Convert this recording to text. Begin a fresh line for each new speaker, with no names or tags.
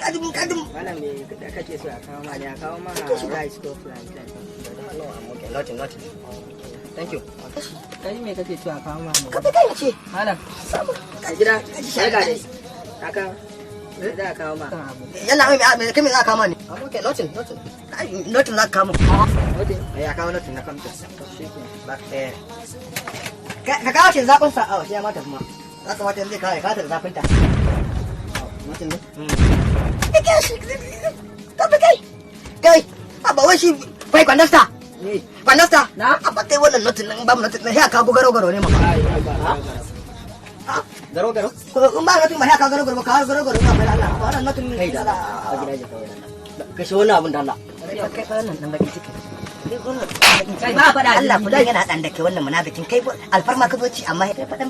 kadum.
Malam me kake so a kawo ma ne a kawo ma rice ko plantain.
No, I'm okay. Nothing. Thank you.
Kai me kake so a kawo ma ne?
Ka fi kai ce.
Malam,
Samu.
a gida, barka dai. Kaka, da a kawo ma.
Yalla me kai me za ka kama ni? I'm okay. Nothing. Nothing za ka kama.
Ote,
Ya kawo nothing na kamta.
shikenan.
Ba ka kawo shi zafin sa a shi ya mata kuma. Za ka mata zai kawo ka ta zafin ta. Nothing ne? Kai shi. Ka fi kai. Kai. Ba wai shi bai kwandasta.
Ni,
Kwandasta.
na?
A ba kai wannan nothing nan ba mu nothing nan ya ka garo ne ma.
garo.
In ba nothing ma ya ka garo ka garo na bai Allah. Wannan nothing ne.
Kai da a gida je kawai.
Ka shi wannan abun da Allah.
Kai fa nan baki ciki.
Kai ba faɗa Allah ku yana dan da ke wannan munafikin kai alfarma ka zo ci amma kai faɗan